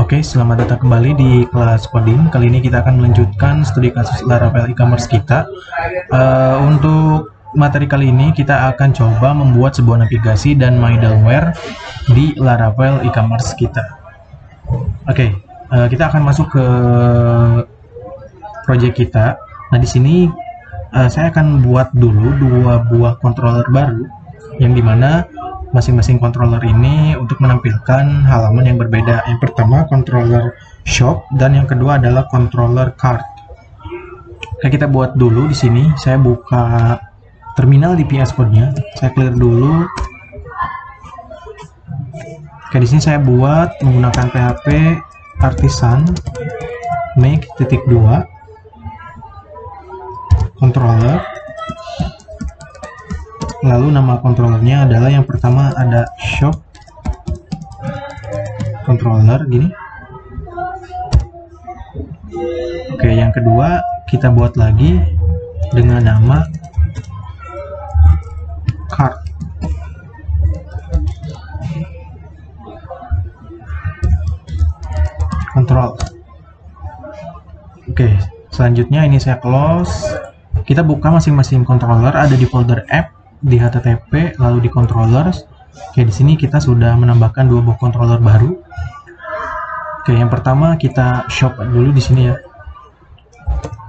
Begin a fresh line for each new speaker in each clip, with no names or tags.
Oke, selamat datang kembali di kelas coding. Kali ini kita akan melanjutkan studi kasus Laravel e-commerce kita. Untuk materi kali ini kita akan coba membuat sebuah navigasi dan middleware di Laravel e-commerce kita. Oke, kita akan masuk ke project kita. Nah, di sini saya akan buat dulu dua buah controller baru, yang dimana masing-masing controller ini untuk menampilkan halaman yang berbeda. Yang pertama controller shop dan yang kedua adalah controller cart. Oke, kita buat dulu di sini. Saya buka terminal di VS Code-nya. Saya clear dulu. Oke, di sini saya buat menggunakan PHP artisan make.2 controller. Lalu nama controllernya adalah yang pertama ada shop controller gini. Oke, yang kedua kita buat lagi dengan nama cart. Control. Oke, selanjutnya ini saya close. Kita buka masing-masing controller ada di folder app, di HTTP, lalu di controllers. Oke, di sini kita sudah menambahkan dua buah controller baru. Oke, yang pertama kita shop dulu di sini ya.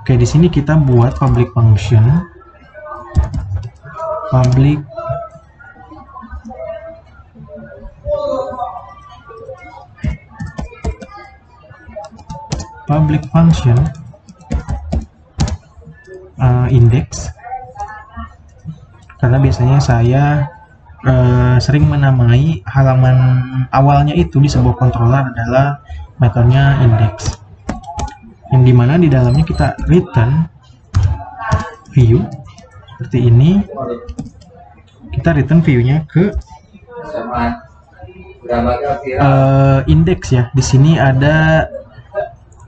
Oke, di sini kita buat public function, public function index. Karena biasanya saya sering menamai halaman awalnya itu di sebuah controller adalah metodenya index, yang dimana di dalamnya kita return view seperti ini. Kita return view-nya ke index ya. Di sini ada,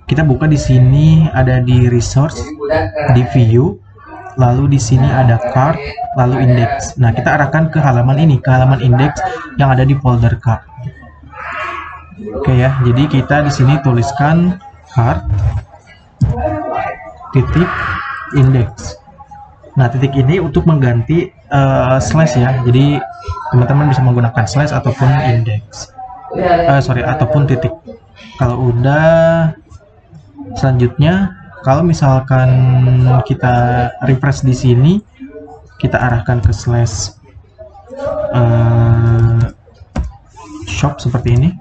kita buka di sini ada di resource, di view, lalu di sini ada cart, lalu index. Nah, kita arahkan ke halaman ini, ke halaman index yang ada di folder cart. Oke ya, jadi kita di sini tuliskan cart titik index. Nah, titik ini untuk mengganti slash ya. Jadi teman-teman bisa menggunakan slash ataupun index. Ataupun titik. Kalau udah, selanjutnya kalau misalkan kita refresh di sini, kita arahkan ke slash shop seperti ini.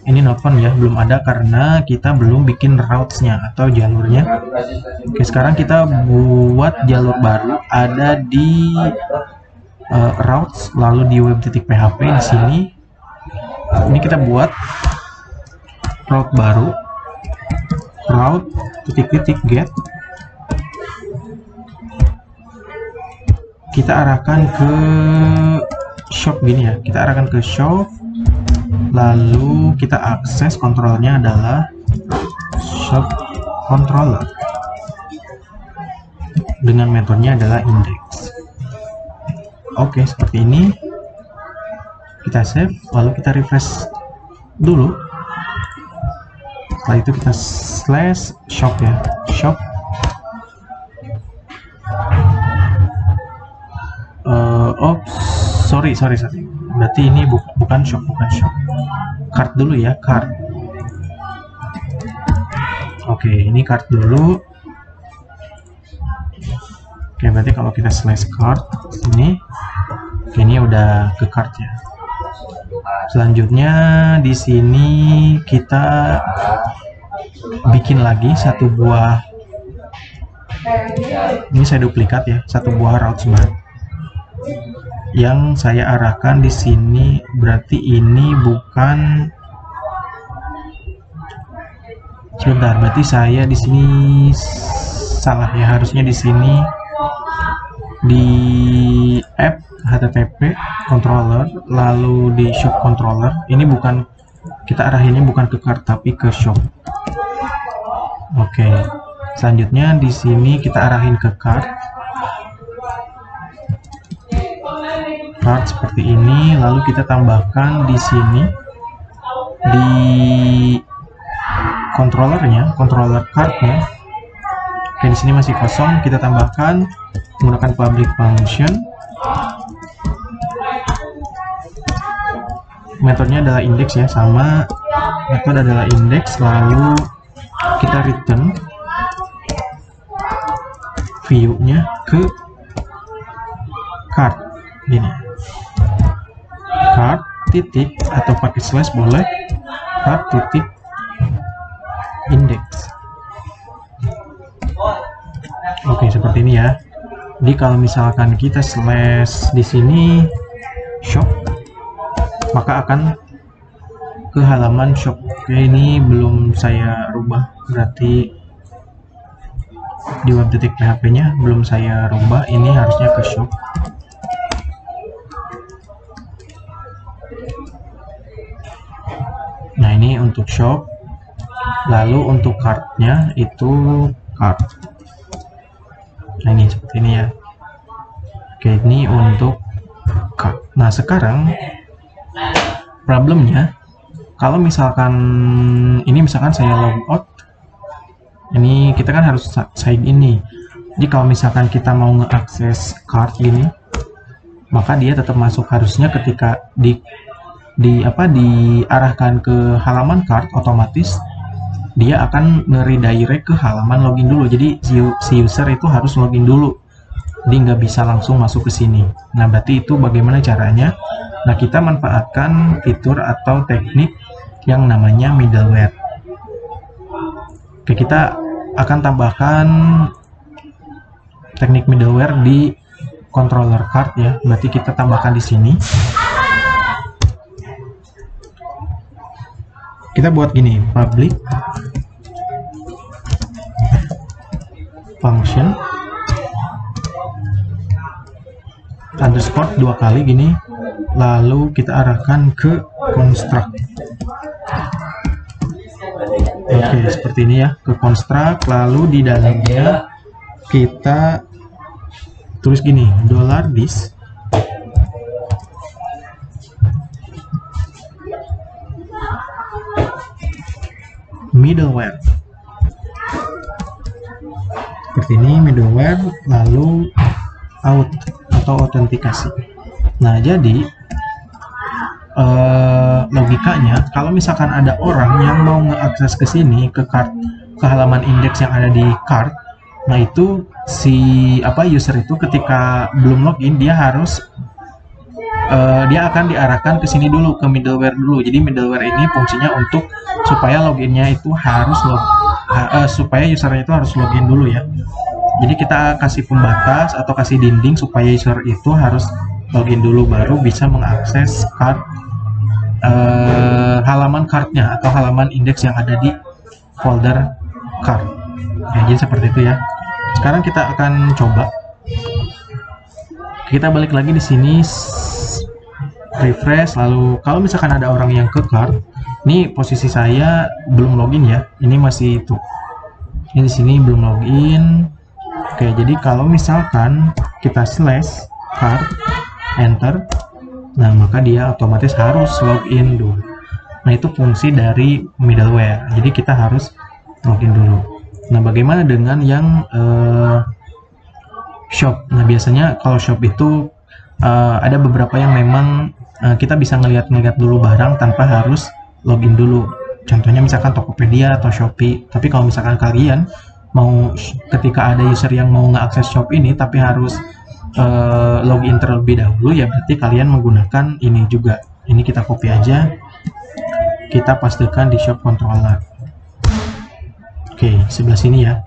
Ini not found ya, belum ada karena kita belum bikin routes-nya atau jalurnya. Oke, sekarang kita buat jalur baru ada di routes, lalu di web.php di sini. Ini kita buat route baru, route _get. Kita arahkan ke shop gini ya, kita arahkan ke shop, lalu kita akses kontrolnya adalah shop controller dengan metodenya adalah index. Oke, seperti ini. Kita save, lalu kita refresh dulu. Setelah itu kita slash shop ya, shop. Sorry. Berarti ini bukan shop. Cart dulu ya, cart. Oke, ini cart dulu. Oke, berarti kalau kita slash cart ini, ini udah ke cart ya. Selanjutnya di sini kita bikin lagi satu buah. Ini saya duplikat ya, satu buah routes baru yang saya arahkan di sini. Berarti ini bukan, sebentar, berarti saya di sini salah ya, harusnya di sini di app HTTP controller, lalu di shop controller. Ini bukan, kita arahinnya bukan ke cart tapi ke shop. Oke, selanjutnya di sini kita arahin ke cart seperti ini, lalu kita tambahkan di sini di controllernya, controller cardnya. Oke, di sini masih kosong, kita tambahkan menggunakan public function. Metodenya adalah index ya, sama metode adalah index, lalu kita return view-nya ke card gini, card titik atau pakai slash boleh, card titik index. Oke, seperti ini ya. Jadi kalau misalkan kita slash di sini shop, maka akan ke halaman shop. Oke, ini belum saya rubah, berarti di web.php nya belum saya rubah, ini harusnya ke shop. Nah, ini untuk shop, lalu untuk cardnya itu card. Nah, ini seperti ini ya. Oke, ini untuk card. Nah, sekarang problemnya, kalau misalkan ini misalkan saya logout, ini kita kan harus sign in nih. Jadi kalau misalkan kita mau ngeakses card gini, maka dia tetap masuk. Harusnya ketika diarahkan ke halaman card, otomatis dia akan nge-redirect ke halaman login dulu. Jadi si user itu harus login dulu, jadi nggak bisa langsung masuk ke sini. Nah, berarti itu bagaimana caranya? Nah, kita manfaatkan fitur atau teknik yang namanya middleware. Oke, kita akan tambahkan teknik middleware di controller card ya. Berarti kita tambahkan di sini. Kita buat gini, public function underscore 2 kali gini, lalu kita arahkan ke construct. Oke, seperti ini ya, ke construct, lalu di dalamnya kita tulis gini, $this middleware. Seperti ini middleware, lalu out atau autentikasi. Nah, jadi logikanya kalau misalkan ada orang yang mau ngeakses ke sini, ke card, ke halaman indeks yang ada di card, nah itu si user itu ketika belum login dia harus dia akan diarahkan ke sini dulu, ke middleware dulu. Jadi middleware ini fungsinya untuk supaya loginnya itu harus supaya usernya itu harus login dulu ya. Jadi kita kasih pembatas atau kasih dinding supaya user itu harus login dulu baru bisa mengakses card, halaman cardnya atau halaman indeks yang ada di folder card. Ya, jadi seperti itu ya. Sekarang kita akan coba. Kita balik lagi di sini, refresh, lalu kalau misalkan ada orang yang ke card, ini posisi saya belum login ya, ini masih itu, ini di sini belum login. Oke, jadi kalau misalkan kita slash card enter, nah maka dia otomatis harus login dulu. Nah, itu fungsi dari middleware, jadi kita harus login dulu. Nah, bagaimana dengan yang shop? Nah, biasanya kalau shop itu ada beberapa yang memang kita bisa ngeliat dulu barang tanpa harus login dulu. Contohnya misalkan Tokopedia atau Shopee. Tapi kalau misalkan kalian mau, ketika ada user yang mau ngeakses shop ini tapi harus login terlebih dahulu, ya berarti kalian menggunakan ini juga. Ini kita copy aja, kita pastikan di shop controller. Oke, sebelah sini ya.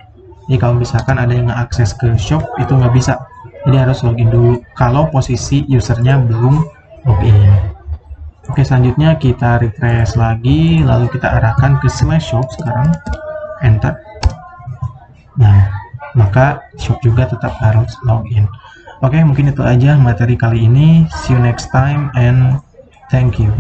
Ini kalau misalkan ada yang ngeakses ke shop itu nggak bisa, jadi harus login dulu kalau posisi usernya belum login. Oke, selanjutnya kita refresh lagi, lalu kita arahkan ke slash shop sekarang, enter. Nah, maka shop juga tetap harus login. Oke, mungkin itu aja materi kali ini. See you next time and thank you.